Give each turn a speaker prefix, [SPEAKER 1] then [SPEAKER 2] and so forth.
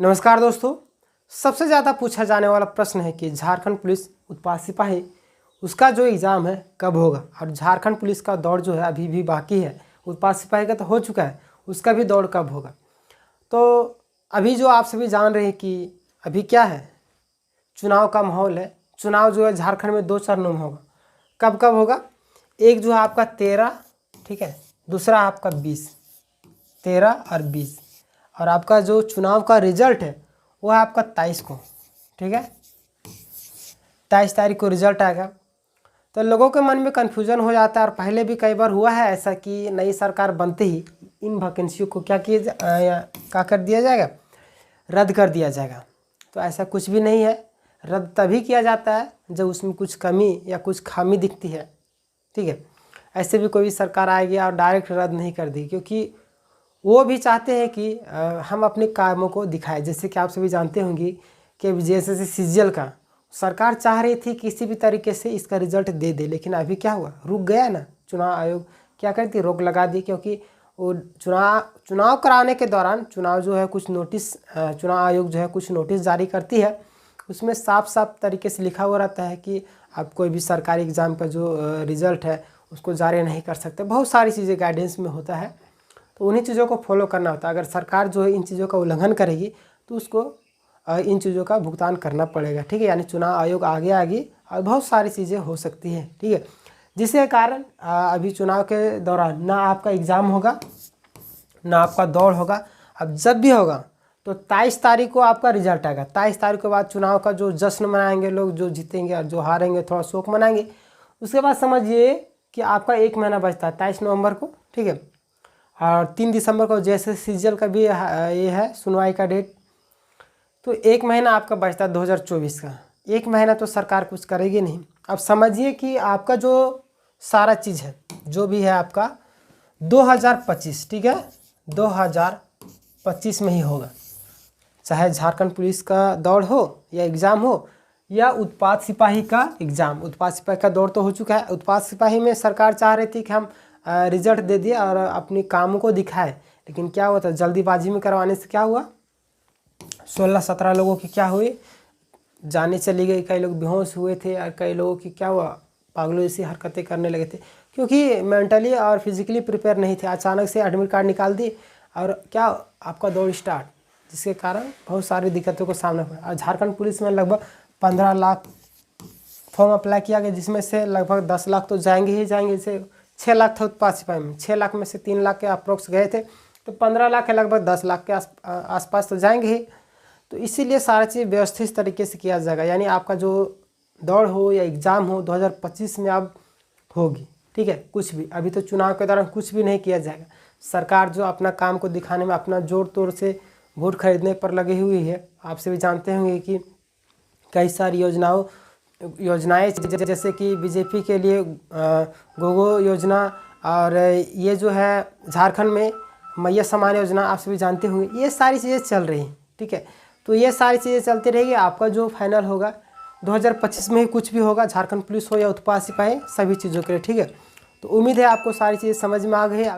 [SPEAKER 1] नमस्कार दोस्तों। सबसे ज़्यादा पूछा जाने वाला प्रश्न है कि झारखंड पुलिस उत्पाद सिपाही उसका जो एग्ज़ाम है कब होगा। और झारखंड पुलिस का दौर जो है अभी भी बाकी है। उत्पाद सिपाही का तो हो चुका है, उसका भी दौर कब होगा। तो अभी जो आप सभी जान रहे हैं कि अभी क्या है, चुनाव का माहौल है। चुनाव जो है झारखंड में 2 चरणों में होगा। कब कब होगा? एक जो है आपका 13, ठीक है, दूसरा आपका 20, 13 और 20। और आपका जो चुनाव का रिजल्ट है वो है आपका 23 को, ठीक है, 23 तारीख को रिजल्ट आएगा। तो लोगों के मन में कन्फ्यूज़न हो जाता है, और पहले भी कई बार हुआ है ऐसा कि नई सरकार बनते ही इन वैकेंसियों को क्या कर दिया जाएगा, रद्द कर दिया जाएगा। तो ऐसा कुछ भी नहीं है। रद्द तभी किया जाता है जब उसमें कुछ कमी या कुछ खामी दिखती है, ठीक है। ऐसे भी कोई भी सरकार आएगी और डायरेक्ट रद्द नहीं कर दी, क्योंकि वो भी चाहते हैं कि हम अपने कामों को दिखाएं। जैसे कि आप सभी जानते होंगे कि जैसे सीजीएल का सरकार चाह रही थी किसी भी तरीके से इसका रिजल्ट दे दे, लेकिन अभी क्या हुआ, रुक गया ना। चुनाव आयोग क्या करती, रोक लगा दी, क्योंकि वो चुनाव कराने के दौरान चुनाव जो है कुछ नोटिस, चुनाव आयोग जो है कुछ नोटिस जारी करती है। उसमें साफ साफ तरीके से लिखा हुआ रहता है कि आप कोई भी सरकारी एग्ज़ाम का जो रिज़ल्ट है उसको जारी नहीं कर सकते। बहुत सारी चीज़ें गाइडेंस में होता है, तो उन्हीं चीज़ों को फॉलो करना होता है। अगर सरकार जो है इन चीज़ों का उल्लंघन करेगी तो उसको इन चीज़ों का भुगतान करना पड़ेगा, ठीक है। यानी चुनाव आयोग आगे आएगी और बहुत सारी चीज़ें हो सकती हैं, ठीक है। जिसके कारण अभी चुनाव के दौरान ना आपका एग्ज़ाम होगा ना आपका दौड़ होगा। अब जब भी होगा तो 23 तारीख को आपका रिजल्ट आएगा। 23 तारीख के बाद चुनाव का जो जश्न मनाएंगे लोग, जो जीतेंगे और जो हारेंगे थोड़ा शोक मनाएंगे। उसके बाद समझिए कि आपका 1 महीना बचता है 23 नवंबर को, ठीक है। और 3 दिसंबर को जैसे सीजीएल का भी ये है सुनवाई का डेट। तो 1 महीना आपका बचता है 2024 का। 1 महीना तो सरकार कुछ करेगी नहीं। अब समझिए कि आपका जो सारा चीज़ है जो भी है आपका 2025, ठीक है, 2025 में ही होगा। चाहे झारखंड पुलिस का दौड़ हो या एग्ज़ाम हो या उत्पाद सिपाही का एग्ज़ाम। उत्पाद सिपाही का दौड़ तो हो चुका है। उत्पाद सिपाही में सरकार चाह रही थी कि हम रिजल्ट दे दिए और अपने कामों को दिखाए, लेकिन क्या हुआ था, जल्दीबाजी में करवाने से क्या हुआ, 16-17 लोगों की क्या हुई, जाने चली गई। कई लोग बेहोश हुए थे और कई लोगों की क्या हुआ, पागलों जैसी हरकतें करने लगे थे, क्योंकि मेंटली और फिजिकली प्रिपेयर नहीं थे। अचानक से एडमिट कार्ड निकाल दी और क्या आपका दौड़ स्टार्ट, जिसके कारण बहुत सारी दिक्कतों को सामना हुआ। और झारखंड पुलिस में लगभग 15 लाख फॉर्म अप्लाई किया गया, जिसमें से लगभग 10 लाख तो जाएंगे ही जाएंगे। जैसे 6 लाख था उत्पाद सिपाही में, 6 लाख में से 3 लाख के अप्रोक्स गए थे, तो 15 लाख है, लगभग 10 लाख के आसपास तो जाएंगे ही। तो इसीलिए सारा चीज़ व्यवस्थित तरीके से किया जाएगा। यानी आपका जो दौड़ हो या एग्ज़ाम हो 2025 में अब होगी, ठीक है। कुछ भी अभी तो चुनाव के दौरान कुछ भी नहीं किया जाएगा। सरकार जो अपना काम को दिखाने में अपना जोर तोड़ से वोट खरीदने पर लगी हुई है। आपसे भी जानते होंगे कि कई सारी योजनाएं जैसे कि बीजेपी के लिए गोगो योजना, और ये जो है झारखंड में मैया सम्मान योजना, आप सभी जानते होंगे। ये सारी चीज़ें चल रही हैं, ठीक है। तो ये सारी चीज़ें चलती रहेगी। आपका जो फाइनल होगा 2025 में ही कुछ भी होगा, झारखंड पुलिस हो या उत्पाद सिपाही, सभी चीज़ों के लिए, ठीक है। तो उम्मीद है आपको सारी चीज़ें समझ में आ गई है।